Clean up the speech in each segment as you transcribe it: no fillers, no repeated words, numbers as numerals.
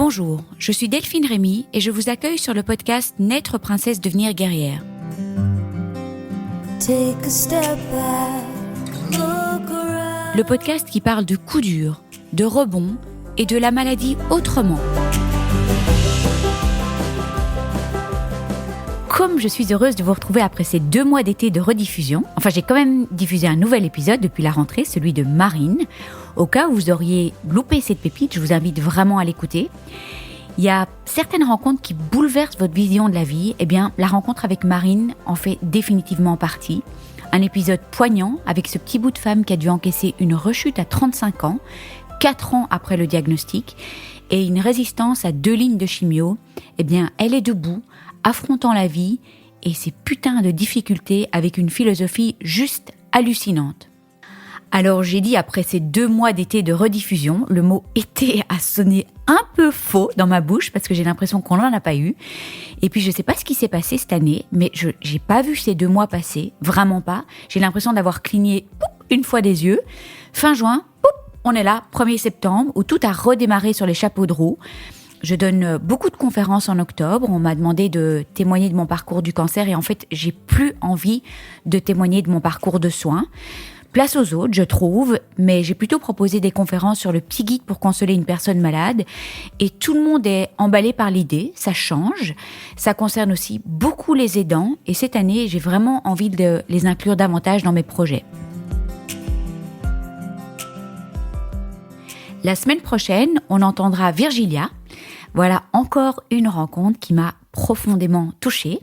Bonjour, je suis Delphine Rémy et je vous accueille sur le podcast Naître princesse, devenir guerrière. Le podcast qui parle de coups durs, de rebonds et de la maladie autrement. Comme je suis heureuse de vous retrouver après ces 2 mois d'été de rediffusion, j'ai quand même diffusé un nouvel épisode depuis la rentrée, celui de Marine. Au cas où vous auriez loupé cette pépite, je vous invite vraiment à l'écouter. Il y a certaines rencontres qui bouleversent votre vision de la vie. La rencontre avec Marine en fait définitivement partie. Un épisode poignant avec ce petit bout de femme qui a dû encaisser une rechute à 35 ans, 4 ans après le diagnostic, et une résistance à 2 lignes de chimio. Elle est debout, affrontant la vie et ses putains de difficultés avec une philosophie juste hallucinante. Alors j'ai dit après ces 2 mois d'été de rediffusion, le mot « été » a sonné un peu faux dans ma bouche parce que j'ai l'impression qu'on n'en a pas eu. Et puis je sais pas ce qui s'est passé cette année, mais j'ai pas vu ces 2 mois passer, vraiment pas. J'ai l'impression d'avoir cligné une fois des yeux. Fin juin, on est là, 1er septembre, où tout a redémarré sur les chapeaux de roue. Je donne beaucoup de conférences en octobre. On m'a demandé de témoigner de mon parcours du cancer et en fait, j'ai plus envie de témoigner de mon parcours de soins. Place aux autres, je trouve, mais j'ai plutôt proposé des conférences sur le petit guide pour consoler une personne malade et tout le monde est emballé par l'idée, ça change. Ça concerne aussi beaucoup les aidants et cette année, j'ai vraiment envie de les inclure davantage dans mes projets. La semaine prochaine, on entendra Virgilia. Voilà encore une rencontre qui m'a profondément touchée.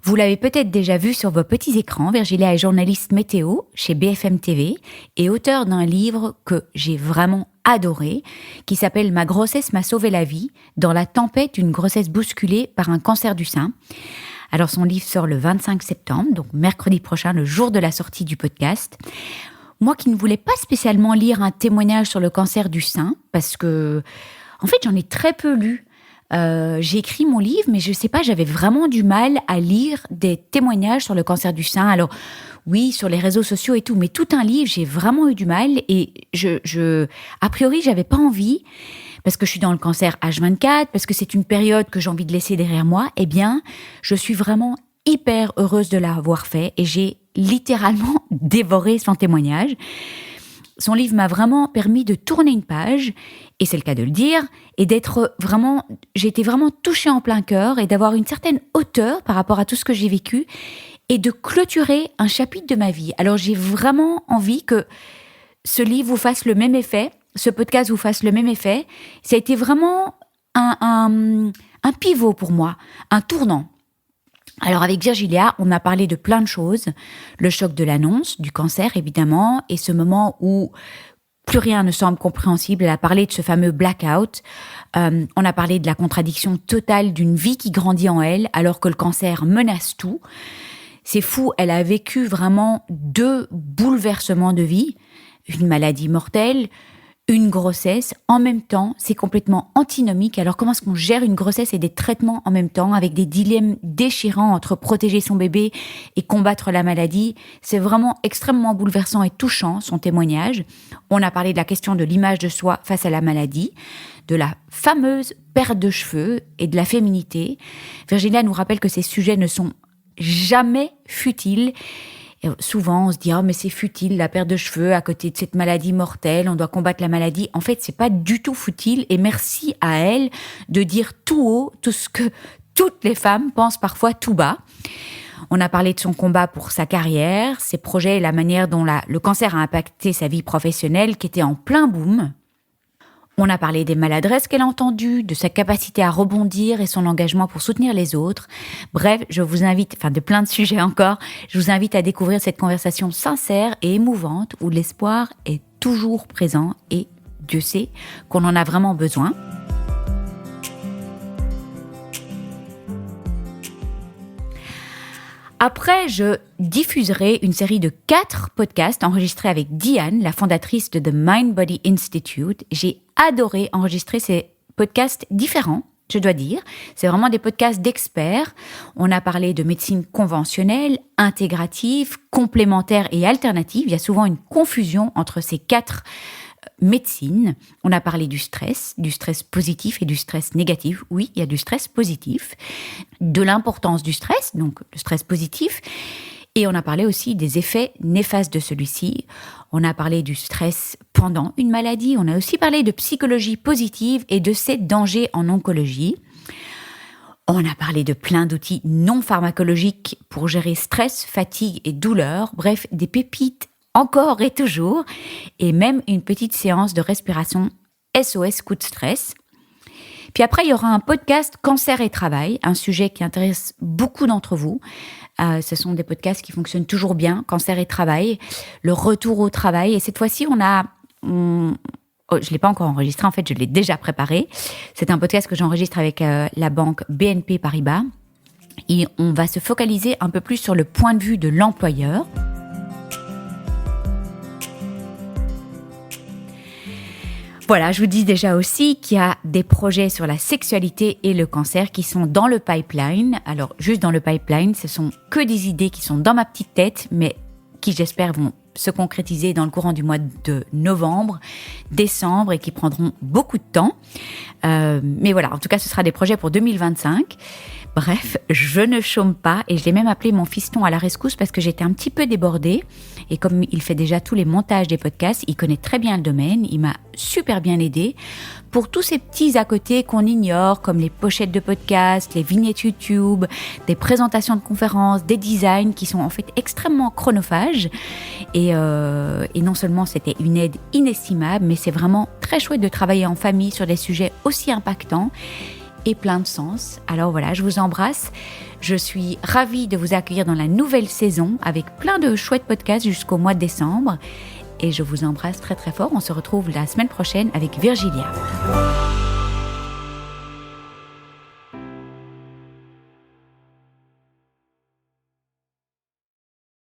Vous l'avez peut-être déjà vu sur vos petits écrans, Virgilia est journaliste météo chez BFM TV et auteure d'un livre que j'ai vraiment adoré, qui s'appelle « Ma grossesse m'a sauvé la vie, dans la tempête d'une grossesse bousculée par un cancer du sein ». Alors son livre sort le 25 septembre, donc mercredi prochain, le jour de la sortie du podcast. Moi qui ne voulais pas spécialement lire un témoignage sur le cancer du sein, parce que, en fait, j'en ai très peu lu. J'ai écrit mon livre, mais je sais pas, j'avais vraiment du mal à lire des témoignages sur le cancer du sein. Alors, oui, sur les réseaux sociaux et tout, mais tout un livre, j'ai vraiment eu du mal et a priori, j'avais pas envie, parce que je suis dans le cancer H24, parce que c'est une période que j'ai envie de laisser derrière moi. Je suis vraiment hyper heureuse de l'avoir fait et j'ai littéralement dévoré son témoignage. Son livre m'a vraiment permis de tourner une page, et c'est le cas de le dire, et j'ai été vraiment touchée en plein cœur et d'avoir une certaine hauteur par rapport à tout ce que j'ai vécu et de clôturer un chapitre de ma vie. Alors j'ai vraiment envie que ce livre vous fasse le même effet, ce podcast vous fasse le même effet. Ça a été vraiment un pivot pour moi, un tournant. Alors avec Virgilia, on a parlé de plein de choses, le choc de l'annonce, du cancer évidemment, et ce moment où plus rien ne semble compréhensible. Elle a parlé de ce fameux blackout, on a parlé de la contradiction totale d'une vie qui grandit en elle alors que le cancer menace tout. C'est fou, elle a vécu vraiment 2 bouleversements de vie, une maladie mortelle, une grossesse, en même temps, c'est complètement antinomique. Alors comment est-ce qu'on gère une grossesse et des traitements en même temps, avec des dilemmes déchirants entre protéger son bébé et combattre la maladie? C'est vraiment extrêmement bouleversant et touchant, son témoignage. On a parlé de la question de l'image de soi face à la maladie, de la fameuse perte de cheveux et de la féminité. Virgilia nous rappelle que ces sujets ne sont jamais futiles. Et souvent, on se dit « mais c'est futile, la perte de cheveux à côté de cette maladie mortelle, on doit combattre la maladie ». En fait, c'est pas du tout futile et merci à elle de dire tout haut tout ce que toutes les femmes pensent parfois tout bas. On a parlé de son combat pour sa carrière, ses projets et la manière dont le cancer a impacté sa vie professionnelle qui était en plein boom. On a parlé des maladresses qu'elle a entendues, de sa capacité à rebondir et son engagement pour soutenir les autres. Bref, je vous invite, de plein de sujets encore, je vous invite à découvrir cette conversation sincère et émouvante où l'espoir est toujours présent et Dieu sait qu'on en a vraiment besoin. Après, je diffuserai une série de 4 podcasts enregistrés avec Diane, la fondatrice de The Mind Body Institute. J'ai adoré enregistrer ces podcasts différents, je dois dire. C'est vraiment des podcasts d'experts. On a parlé de médecine conventionnelle, intégrative, complémentaire et alternative. Il y a souvent une confusion entre ces 4 médecine. On a parlé du stress positif et du stress négatif. Oui, il y a du stress positif, de l'importance du stress, donc le stress positif. Et on a parlé aussi des effets néfastes de celui-ci. On a parlé du stress pendant une maladie. On a aussi parlé de psychologie positive et de ses dangers en oncologie. On a parlé de plein d'outils non pharmacologiques pour gérer stress, fatigue et douleur. Bref, des pépites encore et toujours. Et même une petite séance de respiration SOS coup de stress. Puis après, il y aura un podcast Cancer et travail, un sujet qui intéresse beaucoup d'entre vous. Ce sont des podcasts qui fonctionnent toujours bien, Cancer et travail, le retour au travail. Et cette fois-ci, je ne l'ai pas encore enregistré, en fait, je l'ai déjà préparé. C'est un podcast que j'enregistre avec la banque BNP Paribas. Et on va se focaliser un peu plus sur le point de vue de l'employeur. Voilà, je vous dis déjà aussi qu'il y a des projets sur la sexualité et le cancer qui sont dans le pipeline. Alors, juste dans le pipeline, ce sont que des idées qui sont dans ma petite tête, mais qui, j'espère, vont se concrétiser dans le courant du mois de novembre, décembre et qui prendront beaucoup de temps. Mais voilà, en tout cas, ce sera des projets pour 2025. Bref, je ne chôme pas et je l'ai même appelé mon fiston à la rescousse parce que j'étais un petit peu débordée. Et comme il fait déjà tous les montages des podcasts, il connaît très bien le domaine, il m'a super bien aidé pour tous ces petits à côté qu'on ignore, comme les pochettes de podcasts, les vignettes YouTube, des présentations de conférences, des designs qui sont en fait extrêmement chronophages. Et non seulement c'était une aide inestimable, mais c'est vraiment très chouette de travailler en famille sur des sujets aussi impactants et plein de sens. Alors voilà, je vous embrasse. Je suis ravie de vous accueillir dans la nouvelle saison avec plein de chouettes podcasts jusqu'au mois de décembre. Et je vous embrasse très très fort. On se retrouve la semaine prochaine avec Virgilia.